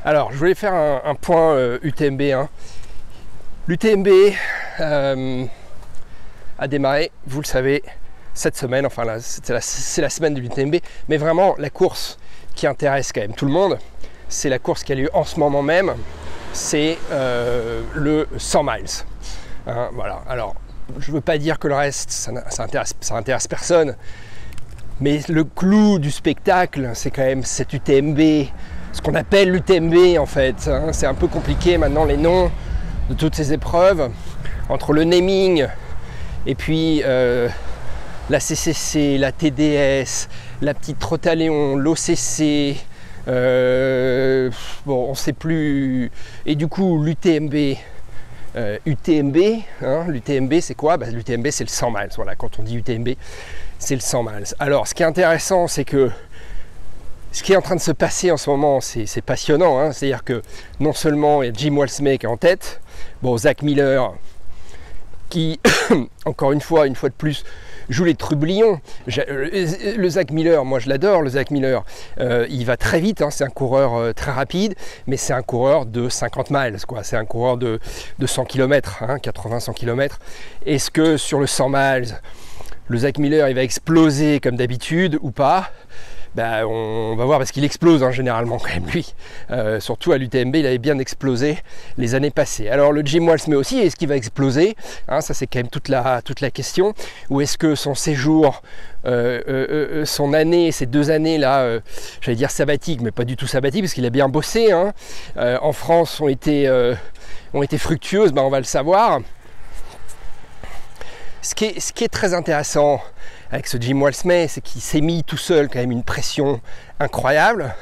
Alors, je voulais faire un point UTMB. L'UTMB a démarré, vous le savez, cette semaine. Enfin, c'est la semaine de l'UTMB. Mais vraiment, la course qui intéresse quand même tout le monde, c'est la course qui a lieu en ce moment même. C'est le 100 miles. Voilà. Alors, je ne veux pas dire que le reste, ça intéresse personne. Mais le clou du spectacle, c'est quand même cette UTMB. Ce qu'on appelle l'UTMB en fait, c'est un peu compliqué maintenant les noms de toutes ces épreuves, entre le naming et puis la CCC, la TDS, la petite Trottaléon, l'OCC, bon on sait plus, et du coup l'UTMB, l'UTMB c'est quoi? L'UTMB c'est le 100 miles, voilà, quand on dit UTMB c'est le 100 miles. Alors ce qui est intéressant c'est que ce qui est en train de se passer en ce moment, c'est passionnant. C'est-à-dire que non seulement il y a Jim Walsme qui est en tête, bon, Zach Miller qui, encore une fois de plus, joue les trublions. Le Zach Miller, moi je l'adore, le Zach Miller. Il va très vite, c'est un coureur très rapide, mais c'est un coureur de 50 miles, quoi. C'est un coureur de 100 km, 80-100 km. Est-ce que sur le 100 miles, le Zach Miller il va exploser comme d'habitude ou pas? On va voir parce qu'il explose généralement quand même lui. Surtout à l'UTMB, il avait bien explosé les années passées. Alors le Jim Walsme aussi, est-ce qu'il va exploser? Ça c'est quand même toute la question. Ou est-ce que son séjour, son année, ces 2 années là, j'allais dire sabbatique, mais pas du tout sabbatique parce qu'il a bien bossé. En France ont été fructueuses, on va le savoir. Ce qui est très intéressant avec ce Jim Walsme, c'est qu'il s'est mis tout seul quand même une pression incroyable,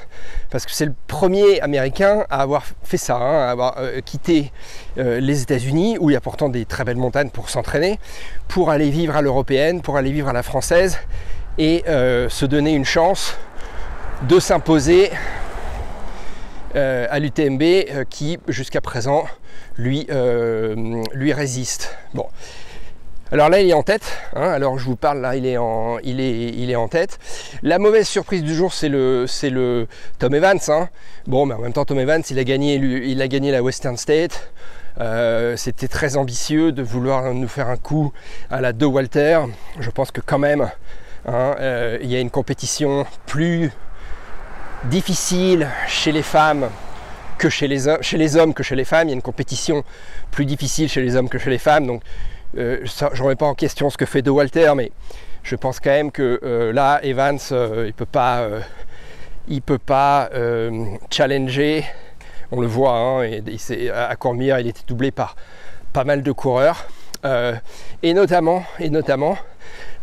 parce que c'est le premier américain à avoir fait ça, à avoir quitté les États-Unis, où il y a pourtant des très belles montagnes pour s'entraîner, pour aller vivre à l'européenne, pour aller vivre à la française, et se donner une chance de s'imposer à l'UTMB qui jusqu'à présent lui résiste. Bon. Alors là il est en tête, alors je vous parle là il est en tête. La mauvaise surprise du jour c'est le Tom Evans. Bon, mais en même temps Tom Evans il a gagné la Western State. C'était très ambitieux de vouloir nous faire un coup à la De Walter. Je pense que quand même il y a une compétition plus difficile chez les femmes que chez les hommes que chez les femmes. Il y a une compétition plus difficile chez les hommes que chez les femmes, donc je ne remets pas en question ce que fait De Walter, mais je pense quand même que là, Evans, il peut pas challenger. On le voit, à Cormier, il était doublé par pas mal de coureurs, et notamment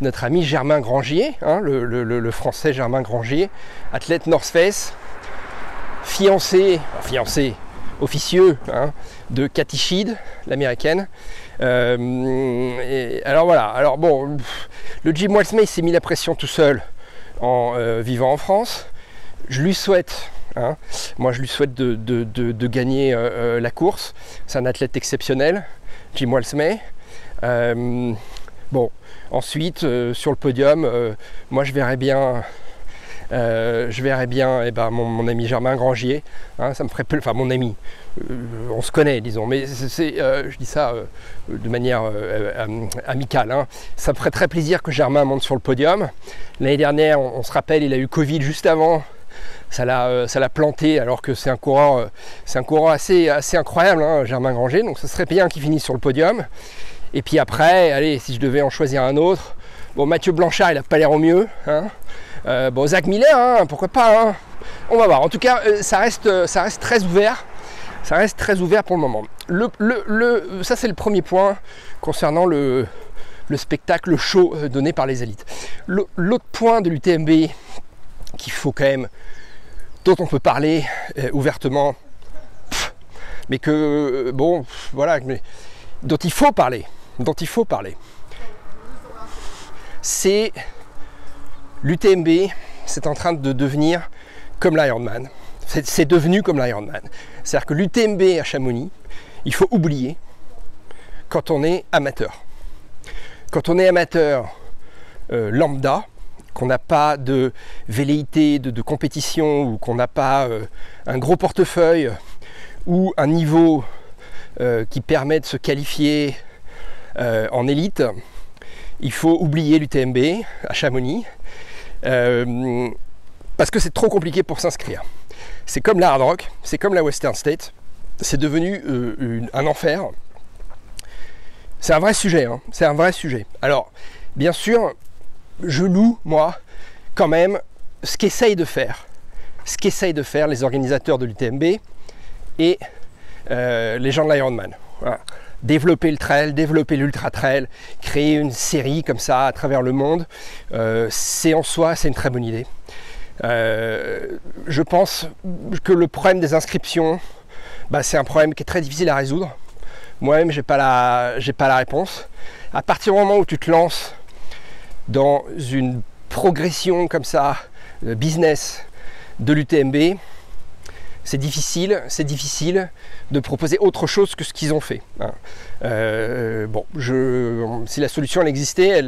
notre ami Germain Grangier, le français Germain Grangier, athlète North Face, fiancé officieux de Katie Sheed, l'américaine. Alors voilà, alors bon, le Jim Walsme il s'est mis la pression tout seul en vivant en France. Je lui souhaite, moi je lui souhaite de gagner la course. C'est un athlète exceptionnel, Jim Walsme. Bon, ensuite sur le podium, moi je verrais bien mon ami Germain Grangier, ça me ferait peu, enfin mon ami, on se connaît disons, mais je dis ça de manière amicale, ça me ferait très plaisir que Germain monte sur le podium. L'année dernière, on se rappelle, il a eu Covid juste avant, ça l'a planté, alors que c'est un coureur assez incroyable, Germain Grangier, donc ça serait bien qu'il finisse sur le podium. Et puis après, allez, si je devais en choisir un autre, bon, Mathieu Blanchard, il n'a pas l'air au mieux, bon, Zach Miller, pourquoi pas, on va voir. En tout cas, ça reste très ouvert. Ça reste très ouvert pour le moment. Ça, c'est le premier point concernant le spectacle, le show donné par les élites. L'autre point de l'UTMB qu'il faut quand même, dont on peut parler ouvertement, mais que, bon, voilà, mais dont il faut parler, c'est l'UTMB, c'est en train de devenir comme l'Ironman. C'est devenu comme l'Ironman. C'est-à-dire que l'UTMB à Chamonix, il faut oublier quand on est amateur. Quand on est amateur lambda, qu'on n'a pas de velléité de compétition, ou qu'on n'a pas un gros portefeuille ou un niveau qui permet de se qualifier en élite, il faut oublier l'UTMB à Chamonix, parce que c'est trop compliqué pour s'inscrire. C'est comme la Hard Rock, c'est comme la Western States, c'est devenu un enfer. C'est un vrai sujet, hein, c'est un vrai sujet. Alors, bien sûr, je loue, moi, quand même, ce qu'essayent de faire les organisateurs de l'UTMB et les gens de l'Ironman. Voilà. Développer le trail, développer l'ultra trail, créer une série comme ça à travers le monde, c'est en soi, c'est une très bonne idée. Je pense que le problème des inscriptions, c'est un problème qui est très difficile à résoudre. Moi-même, j'ai pas la réponse. À partir du moment où tu te lances dans une progression comme ça, business de l'UTMB, c'est difficile de proposer autre chose que ce qu'ils ont fait. Si la solution elle existait,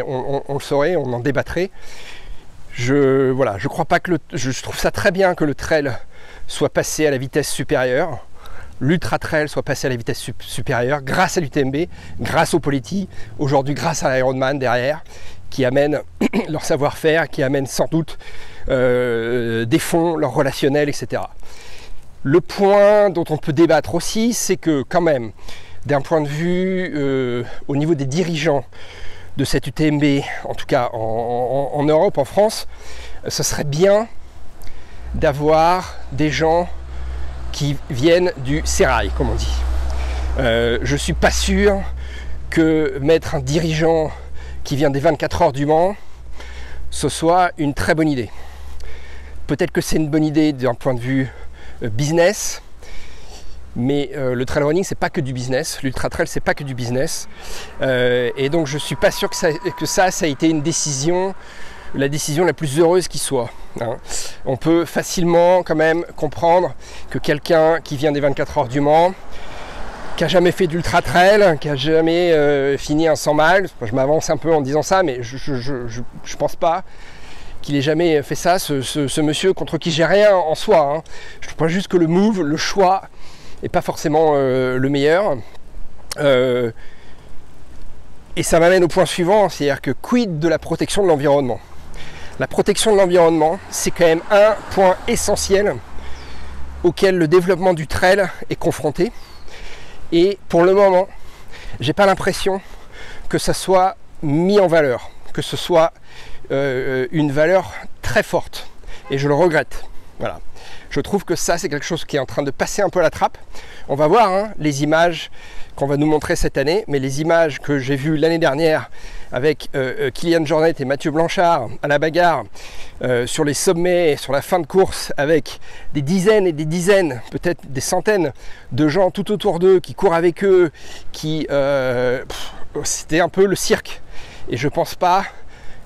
on le saurait, on en débattrait. Je crois pas que je trouve ça très bien que le trail soit passé à la vitesse supérieure, l'ultra trail soit passé à la vitesse supérieure grâce à l'UTMB, grâce au Politi, aujourd'hui grâce à l'Ironman derrière, qui amènent leur savoir-faire, qui amènent sans doute des fonds, leur relationnel, etc. Le point dont on peut débattre aussi, c'est que quand même, d'un point de vue au niveau des dirigeants de cette UTMB, en tout cas en Europe, en France, ce serait bien d'avoir des gens qui viennent du sérail, comme on dit. Je ne suis pas sûr que mettre un dirigeant qui vient des 24 heures du Mans, ce soit une très bonne idée. Peut-être que c'est une bonne idée d'un point de vue business, mais le trail running c'est pas que du business, l'ultra trail c'est pas que du business, et donc je suis pas sûr que ça a été une décision, la décision la plus heureuse qui soit, hein. On peut facilement quand même comprendre que quelqu'un qui vient des 24 heures du Mans, qui a jamais fait d'ultra trail, qui a jamais fini un 100 miles, je m'avance un peu en disant ça, mais je pense pas qu'il ait jamais fait ça, ce monsieur contre qui j'ai rien en soi, hein. Je trouve pas juste que le move, le choix est pas forcément le meilleur, et ça m'amène au point suivant, c'est-à-dire que quid de la protection de l'environnement. La protection de l'environnement, c'est quand même un point essentiel auquel le développement du trail est confronté, et pour le moment j'ai pas l'impression que ça soit mis en valeur, que ce soit une valeur très forte, et je le regrette. Voilà. Je trouve que ça c'est quelque chose qui est en train de passer un peu à la trappe. On va voir, hein, les images qu'on va nous montrer cette année, mais les images que j'ai vues l'année dernière avec Kylian Jornet et Mathieu Blanchard à la bagarre sur les sommets, sur la fin de course, avec des dizaines et des dizaines, peut-être des centaines de gens tout autour d'eux qui courent avec eux, c'était un peu le cirque. Et je pense pas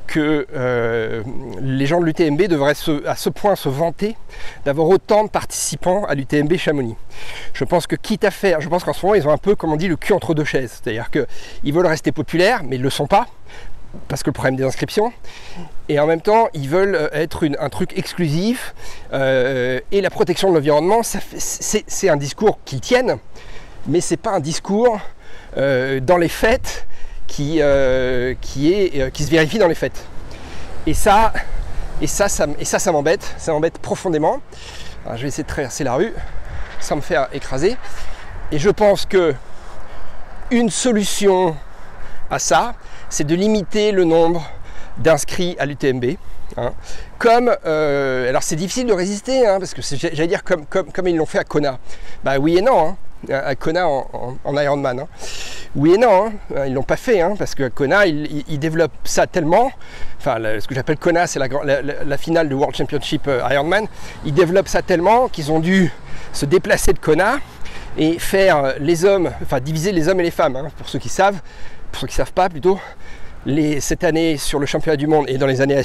que les gens de l'UTMB devraient à ce point se vanter d'avoir autant de participants à l'UTMB Chamonix. Je pense que quitte à faire, je pense qu'en ce moment ils ont un peu, comme on dit, le cul entre deux chaises, c'est-à-dire qu'ils veulent rester populaires, mais ils ne le sont pas, parce que le problème des inscriptions, et en même temps ils veulent être un truc exclusif, et la protection de l'environnement, c'est un discours qu'ils tiennent, mais c'est pas un discours dans les faits qui se vérifie dans les faits. Et ça m'embête profondément. Alors, je vais essayer de traverser la rue sans me faire écraser. Et je pense que une solution à ça, c'est de limiter le nombre d'inscrits à l'UTMB. Hein. Alors c'est difficile de résister, hein, parce que j'allais dire comme ils l'ont fait à Kona. Bah oui et non. Hein. À Kona en Ironman. Hein. Oui et non, hein. Ils l'ont pas fait, hein, parce que Kona, ils développent ça tellement, enfin ce que j'appelle Kona, c'est la finale du World Championship Ironman, ils développent ça tellement qu'ils ont dû se déplacer de Kona et faire les hommes, enfin diviser les hommes et les femmes, hein, pour ceux qui savent pas plutôt. Cette année sur le championnat du monde et dans les années à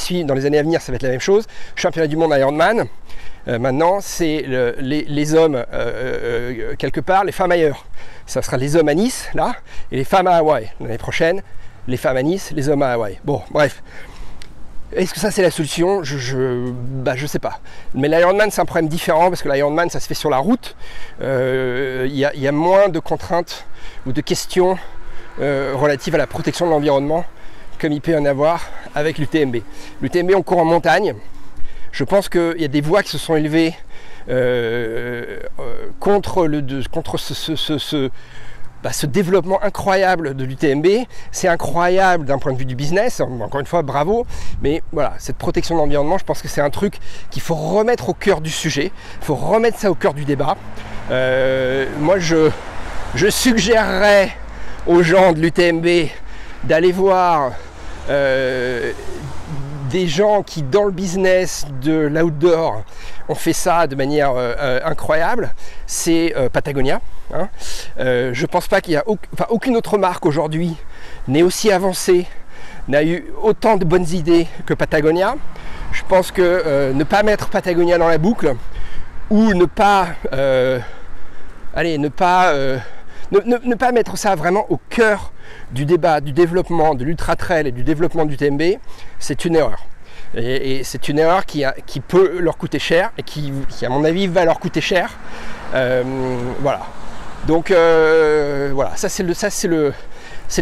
venir, ça va être la même chose. Championnat du monde Ironman. Maintenant, c'est les hommes quelque part, les femmes ailleurs. Ça sera les hommes à Nice, là, et les femmes à Hawaï. L'année prochaine, les femmes à Nice, les hommes à Hawaï. Bon, bref. Est-ce que ça c'est la solution? Je sais pas. Mais l'Ironman c'est un problème différent parce que l'Ironman ça se fait sur la route. Il y a moins de contraintes ou de questions relatives à la protection de l'environnement comme il peut y en avoir avec l'UTMB. L'UTMB on court en montagne. Je pense qu'il y a des voix qui se sont élevées contre ce développement incroyable de l'UTMB. C'est incroyable d'un point de vue du business, encore une fois bravo, mais voilà, cette protection de l'environnement, je pense que c'est un truc qu'il faut remettre au cœur du sujet, il faut remettre ça au cœur du débat. Moi je suggérerais aux gens de l'UTMB d'aller voir des gens qui dans le business de l'outdoor ont fait ça de manière incroyable, c'est Patagonia. Hein. Je pense pas qu'il y a aucune autre marque aujourd'hui n'est aussi avancée, n'a eu autant de bonnes idées que Patagonia. Je pense que ne pas mettre Patagonia dans la boucle ou ne pas ne pas mettre ça vraiment au cœur du débat, du développement de l'ultra trail et du développement du TMB, c'est une erreur. Et c'est une erreur qui peut leur coûter cher et qui à mon avis va leur coûter cher. Voilà. Donc voilà, ça c'est le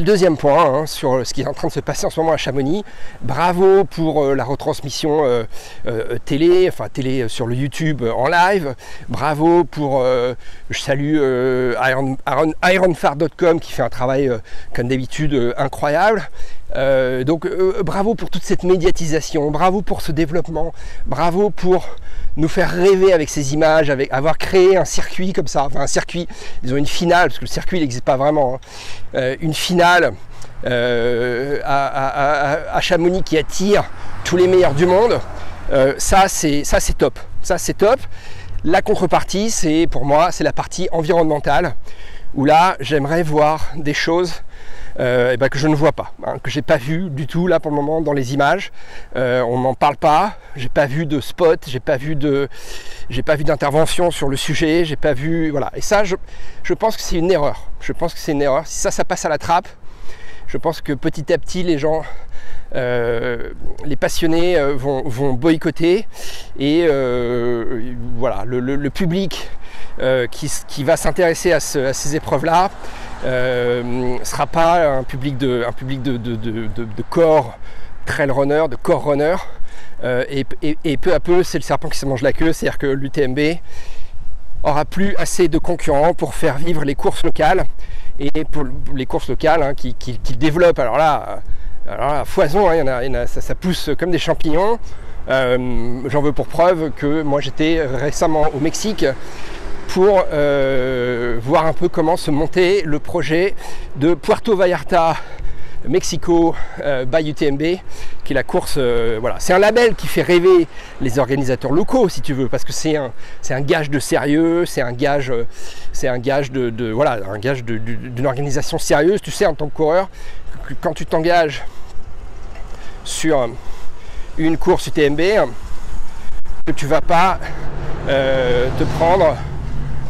deuxième point hein, sur ce qui est en train de se passer en ce moment à Chamonix. Bravo pour la retransmission télé sur le YouTube en live. Bravo pour, je salue ironfar.com qui fait un travail comme d'habitude incroyable. Donc bravo pour toute cette médiatisation, bravo pour ce développement, bravo pour nous faire rêver avec ces images, avec avoir créé un circuit comme ça, enfin un circuit, disons une finale, parce que le circuit n'existe pas vraiment, hein, une finale à Chamonix qui attire tous les meilleurs du monde, ça c'est top, ça c'est top. La contrepartie, c'est pour moi, c'est la partie environnementale, où là j'aimerais voir des choses que je ne vois pas, hein, que j'ai pas vu du tout là pour le moment dans les images. On n'en parle pas, j'ai pas vu de spot, j'ai pas vu d'intervention sur le sujet, j'ai pas vu, voilà. Et ça, je pense que c'est une erreur. Je pense que c'est une erreur. Si ça passe à la trappe, je pense que petit à petit les gens, les passionnés vont boycotter et voilà, le public qui va s'intéresser à ces épreuves-là sera pas un public de corps trail runner, de corps runner, et peu à peu c'est le serpent qui se mange la queue, c'est-à-dire que l'UTMB aura plus assez de concurrents pour faire vivre les courses locales, et pour les courses locales hein, qui développent, alors là à foison, hein, ça pousse comme des champignons. J'en veux pour preuve que moi j'étais récemment au Mexique pour voir un peu comment se monter le projet de Puerto Vallarta Mexico by UTMB, qui est la course, voilà, c'est un label qui fait rêver les organisateurs locaux si tu veux, parce que c'est un gage de sérieux, c'est un gage voilà, un gage d'une organisation sérieuse. Tu sais, en tant que coureur, quand tu t'engages sur une course UTMB, que tu vas pas te prendre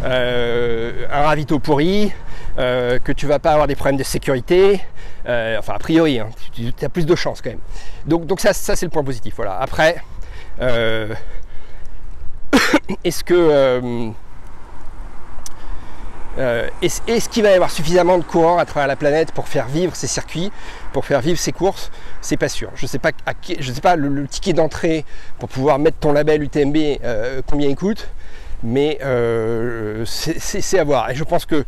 un ravito pourri, que tu vas pas avoir des problèmes de sécurité, enfin a priori, hein, tu as plus de chance quand même. Donc ça c'est le point positif. Voilà. Après, est-ce qu'il va y avoir suffisamment de coureurs à travers la planète pour faire vivre ces circuits, pour faire vivre ces courses? C'est pas sûr. Je sais pas le ticket d'entrée pour pouvoir mettre ton label UTMB combien il coûte, mais c'est à voir. Et je pense que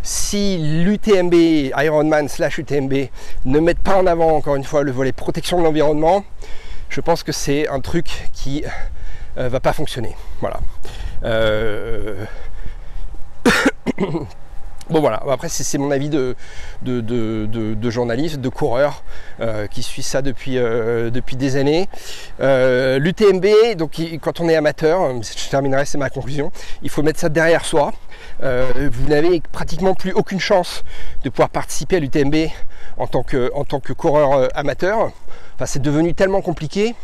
si l'UTMB, Ironman / UTMB ne mettent pas en avant encore une fois le volet protection de l'environnement, je pense que c'est un truc qui va pas fonctionner. Voilà. Bon voilà, après c'est mon avis de journaliste, de coureur qui suit ça depuis des années. L'UTMB, donc quand on est amateur, je terminerai, c'est ma conclusion, il faut mettre ça derrière soi. Vous n'avez pratiquement plus aucune chance de pouvoir participer à l'UTMB en tant que coureur amateur. Enfin, c'est devenu tellement compliqué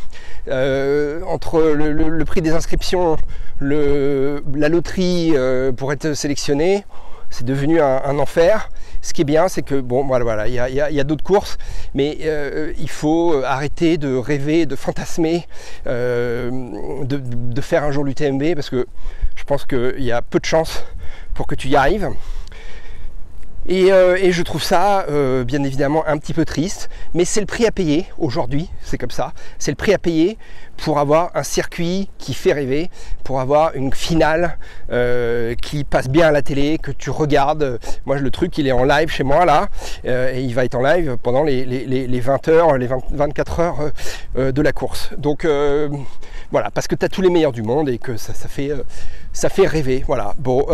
entre le prix des inscriptions, la loterie pour être sélectionné. C'est devenu un enfer. ce qui est bien, c'est que bon, voilà, il y a d'autres courses, mais il faut arrêter de rêver, de fantasmer, de faire un jour l'UTMB, parce que je pense qu'il y a peu de chances pour que tu y arrives. Et je trouve ça bien évidemment un petit peu triste, mais c'est le prix à payer aujourd'hui, c'est comme ça, c'est le prix à payer pour avoir un circuit qui fait rêver, pour avoir une finale qui passe bien à la télé, que tu regardes. Moi le truc il est en live chez moi là, et il va être en live pendant les 20 heures, les 24 heures de la course. Donc voilà, parce que tu as tous les meilleurs du monde et que ça fait rêver. Voilà, bon.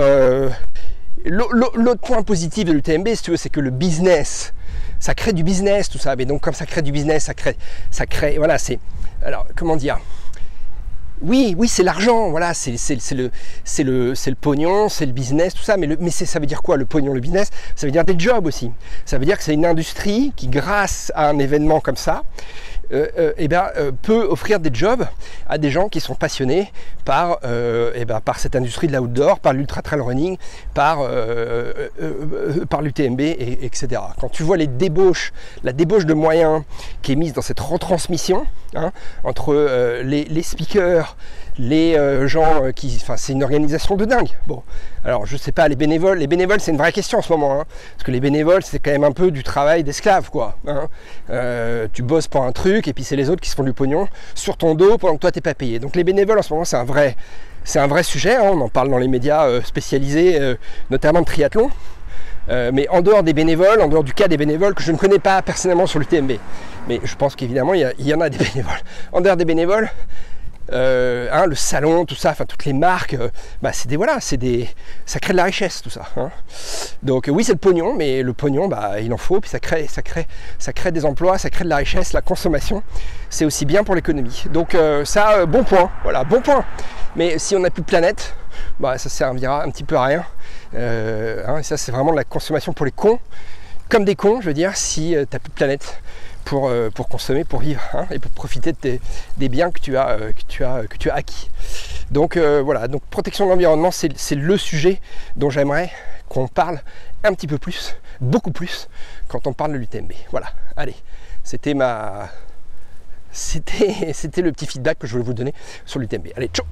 L'autre point positif de l'UTMB, si tu veux, c'est que le business, ça crée du business, tout ça. Mais donc, comme ça crée du business, ça crée, voilà, c'est, alors, comment dire, oui, c'est l'argent, voilà, c'est le pognon, c'est le business, tout ça. Mais ça veut dire quoi, le pognon, le business? Ça veut dire des jobs aussi. Ça veut dire que c'est une industrie qui, grâce à un événement comme ça, peut offrir des jobs à des gens qui sont passionnés par cette industrie de l'outdoor, par l'ultra trail running, par l'UTMB, etc. Quand tu vois la débauche de moyens qui est mise dans cette retransmission, hein, entre les speakers, les gens c'est une organisation de dingue. Bon, alors je sais pas, les bénévoles c'est une vraie question en ce moment, hein, parce que les bénévoles c'est quand même un peu du travail d'esclave, quoi. Hein. Tu bosses pour un truc et puis c'est les autres qui se font du pognon sur ton dos pendant que toi t'es pas payé. Donc les bénévoles en ce moment c'est un vrai sujet, hein, on en parle dans les médias spécialisés, notamment de triathlon. Mais en dehors des bénévoles, en dehors du cas des bénévoles que je ne connais pas personnellement sur l'UTMB, mais je pense qu'évidemment il y en a des bénévoles. En dehors des bénévoles, le salon, tout ça, enfin toutes les marques, ça crée de la richesse tout ça. Hein. Donc oui c'est le pognon, mais le pognon il en faut, puis ça crée des emplois, ça crée de la richesse, la consommation, c'est aussi bien pour l'économie. Donc bon point, voilà, bon point. Mais si on n'a plus de planète, ça servira un petit peu à rien. Et ça c'est vraiment de la consommation pour les cons, comme des cons, je veux dire, si tu n'as plus de planète pour consommer, pour vivre, hein, et pour profiter des biens que tu as acquis. Donc voilà, donc protection de l'environnement, c'est le sujet dont j'aimerais qu'on parle un petit peu plus, beaucoup plus, quand on parle de l'UTMB. Voilà, allez, c'était le petit feedback que je voulais vous donner sur l'UTMB. Allez, ciao.